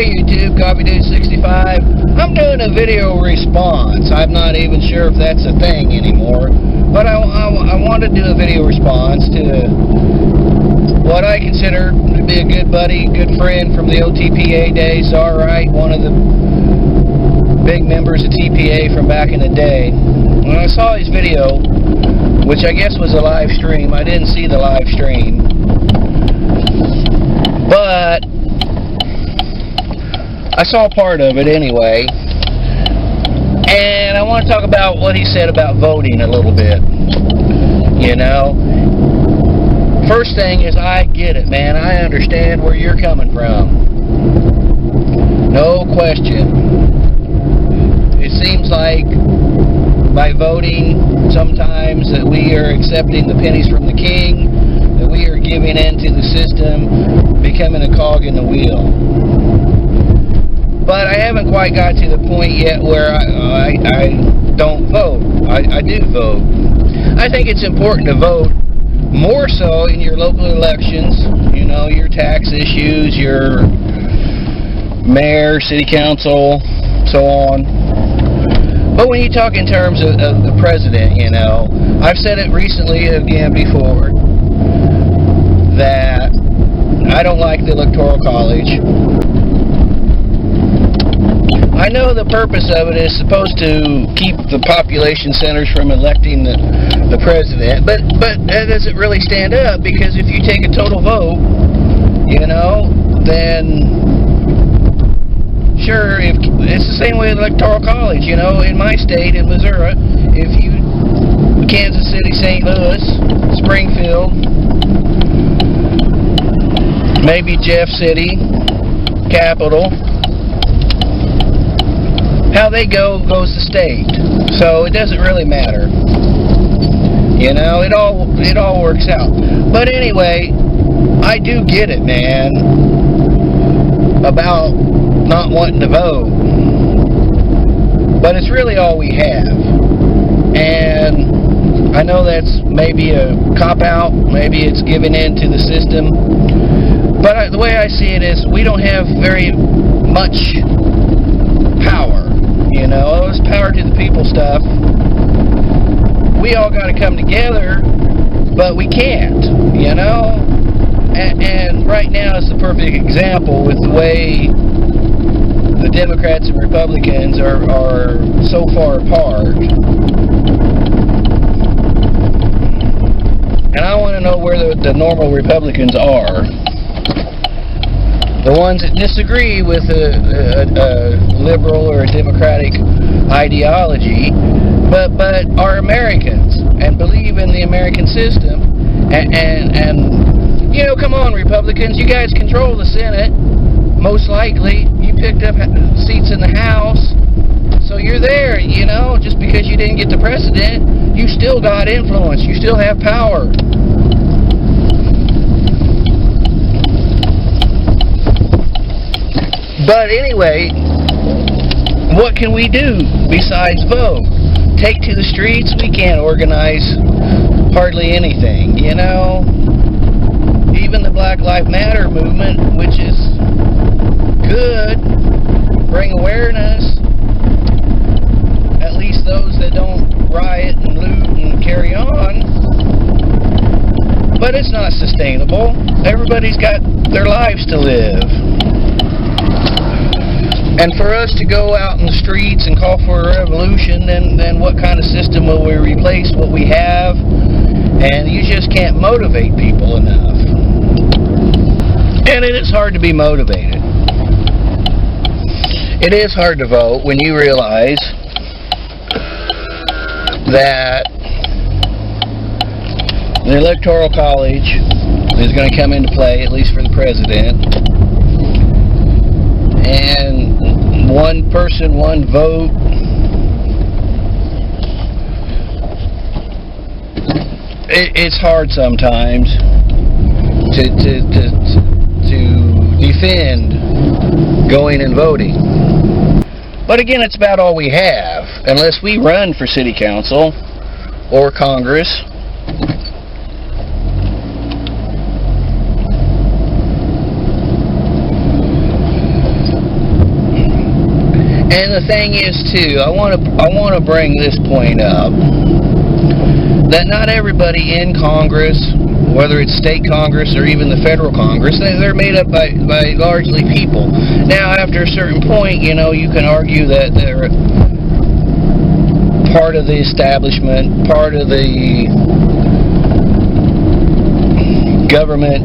Hey YouTube, CopyDude65. I'm doing a video response. I'm not even sure if that's a thing anymore, but I want to do a video response to what I consider to be a good buddy, good friend from the old TPA days, czarwright, one of the big members of TPA from back in the day. When I saw his video, which I guess was a live stream, I didn't see the live stream, but I saw part of it anyway, and I want to talk about what he said about voting a little bit. You know, first thing is, I get it, man. I understand where you're coming from. No question. It seems like by voting sometimes that we are accepting the pennies from the king, that we are giving in to the system, becoming a cog in the wheel. But I haven't quite got to the point yet where I don't vote. I do vote. I think it's important to vote, more so in your local elections, you know, your tax issues, your mayor, city council, so on. But when you talk in terms of the president, you know, I've said it recently again before, that I don't like the Electoral College. I know the purpose of it is supposed to keep the population centers from electing the president, but that doesn't really stand up, because if you take a total vote, you know, then sure, if it's the same way with Electoral College, you know, in my state, in Missouri, if you, Kansas City, St. Louis, Springfield, maybe Jeff City, Capital, how they go goes the state, so it doesn't really matter. You know, it all works out. But anyway, I do get it, man, about not wanting to vote. But it's really all we have. And I know that's maybe a cop-out, maybe it's giving in to the system. But the way I see it is, we don't have very much power. You know, this power to the people stuff, we all got to come together, but we can't, you know. And right now is the perfect example with the way the Democrats and Republicans are so far apart. And I want to know where the normal Republicans are. The ones that disagree with a liberal or a democratic ideology, but are Americans and believe in the American system. And you know, come on, Republicans, you guys control the Senate. Most likely, you picked up seats in the House, so you're there. You know, just because you didn't get the president, you still got influence. You still have power. But anyway, what can we do besides vote? Take to the streets? We can't organize hardly anything, you know? Even the Black Lives Matter movement, which is good, bring awareness, at least those that don't riot and loot and carry on. But it's not sustainable. Everybody's got their lives to live. And for us to go out in the streets and call for a revolution, then what kind of system will we replace what we have? And you just can't motivate people enough. And it is hard to be motivated. It is hard to vote when you realize that the Electoral College is going to come into play, at least for the president. And one person, one vote. It's hard sometimes to defend going and voting. But again, it's about all we have. Unless we run for city council or Congress, And the thing is, too, I want to bring this point up, that not everybody in Congress, whether it's state Congress or even the federal Congress, they're made up by largely people. Now, after a certain point, you know, you can argue that they're part of the establishment, part of the government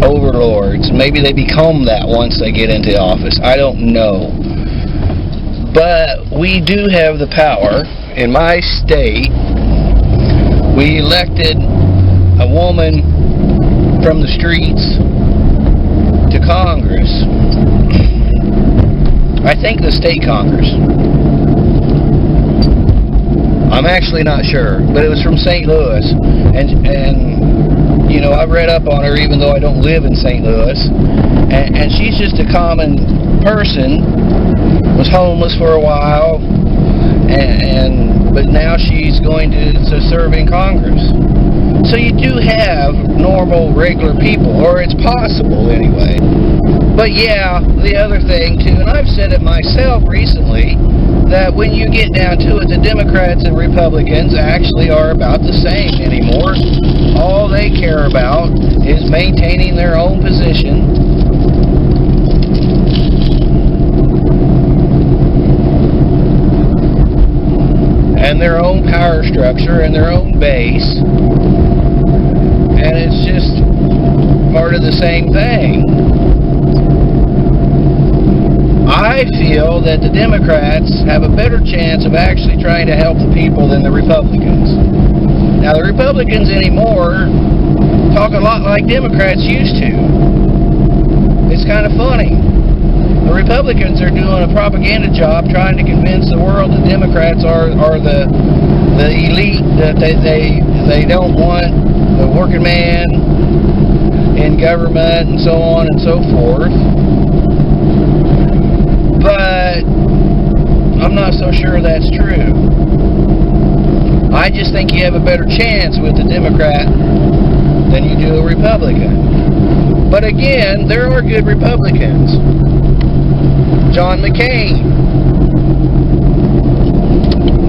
overlords. Maybe they become that once they get into office. I don't know. But we do have the power. In my state, we elected a woman from the streets to Congress. I think the state Congress. I'm actually not sure, but it was from St. Louis, and you know, I've read up on her even though I don't live in St. Louis, and she's just a common person, was homeless for a while, but now she's going to serve in Congress. So you do have normal, regular people, or it's possible anyway. But yeah, the other thing too, and I've said it myself recently, that when you get down to it, the Democrats and Republicans actually are about the same anymore. All they care about is maintaining their own position. And their own power structure and their own base. And it's just part of the same thing. I feel that the Democrats have a better chance of actually trying to help the people than the Republicans. Now, the Republicans anymore talk a lot like Democrats used to. It's kind of funny. The Republicans are doing a propaganda job trying to convince the world that Democrats are the elite, that they don't want the working man in government and so on and so forth. But I'm not so sure that's true. I just think you have a better chance with a Democrat than you do a Republican. But again, there are good Republicans. John McCain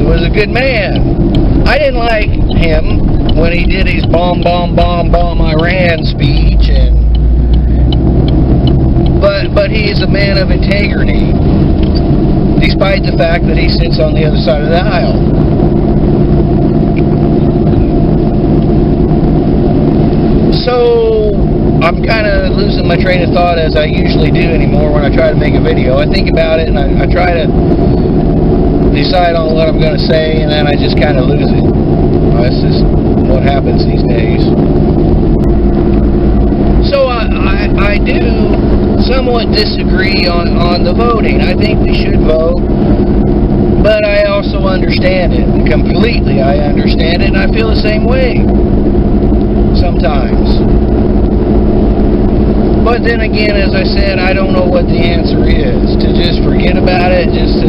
was a good man. I didn't like him when he did his bomb Iran speech, but he is a man of integrity, despite the fact that he sits on the other side of the aisle. So I'm kind of losing my train of thought, as I usually do anymore when I try to make a video. I think about it and I try to decide on what I'm going to say, and then I just kind of lose it. That's just what happens these days. So I do somewhat disagree on the voting. I think we should vote, but I also understand it completely. I understand it, and I feel the same way sometimes. But then again, as I said, I don't know what the answer is. To just forget about it, just to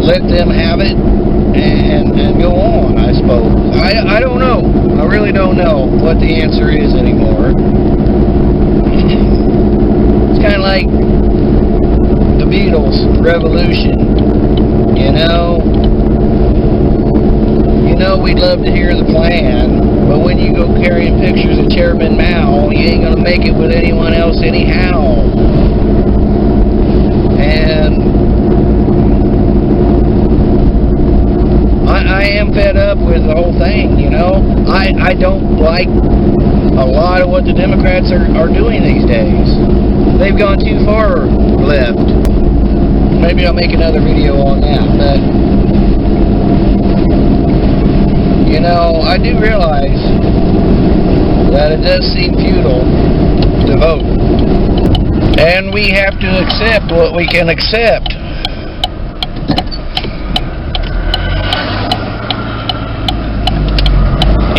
let them have it and go on, I suppose. I don't know. I really don't know what the answer is anymore. It's kind of like the Beatles revolution, you know? You know, we'd love to hear the plan, but when you go carrying pictures of Chairman Mao, you ain't gonna make it with anyone else anyhow. And I am fed up with the whole thing, you know. I don't like a lot of what the Democrats are doing these days. They've gone too far left. Maybe I'll make another video on that, but you know, I do realize that it does seem futile to vote. And we have to accept what we can accept.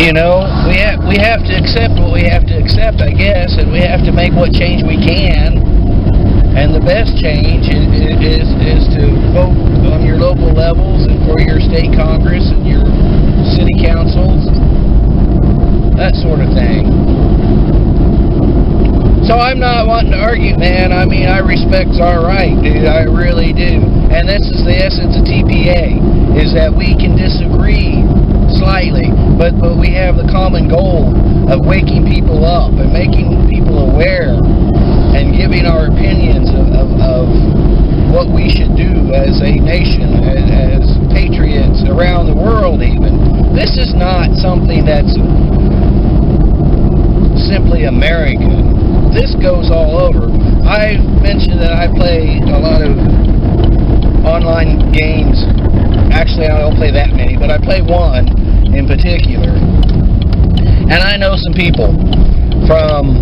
You know, we have to accept what we have to accept, I guess, and we have to make what change we can. And the best change is to vote on your local levels and for your state Congress and your city councils, that sort of thing. So I'm not wanting to argue, man. I mean, I respect czarwright, dude. I really do. And this is the essence of TPA, is that we can disagree slightly, but we have the common goal of waking people up and making people aware and giving our opinions of what we should do as a nation, as patriots around the world even. This is not something that's simply American. This goes all over. I mentioned that I play a lot of online games. Actually, I don't play that many, but I play one in particular. And I know some people from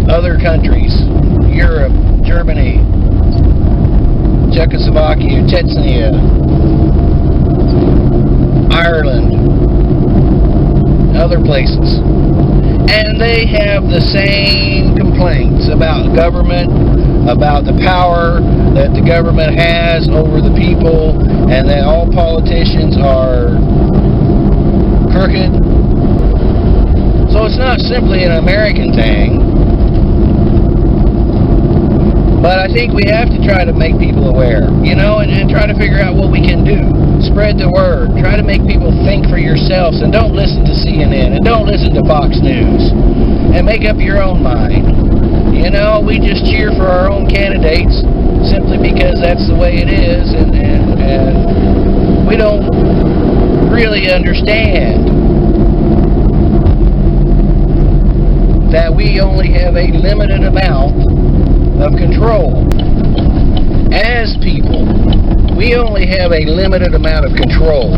other countries, Europe, Germany, Czechoslovakia, Chechnya, Ireland, other places. And they have the same complaints about government, about the power that the government has over the people, and that all politicians are crooked. So it's not simply an American thing, but I think we have to try to make people aware, you know, and try to figure out what we can do. Spread the word. Try to make people think for yourselves, and don't listen to CNN, and don't listen to Fox News, and make up your own mind. You know, we just cheer for our own candidates simply because that's the way it is, and we don't really understand that we only have a limited amount of control. As people, we only have a limited amount of control.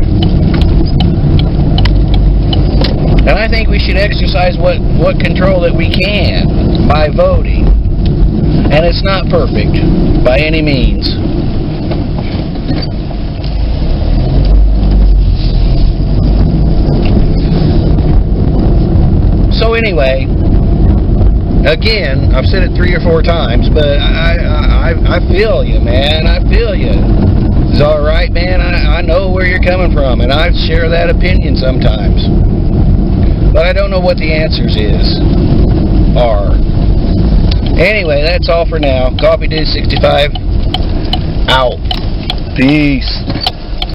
And I think we should exercise what control that we can by voting. And it's not perfect by any means. So anyway, again, I've said it 3 or 4 times, but I feel you, man. I feel you. It's all right, man. I know where you're coming from, and I share that opinion sometimes. But I don't know what the answers are. Anyway, that's all for now. Coffee Dude 65 out. Peace.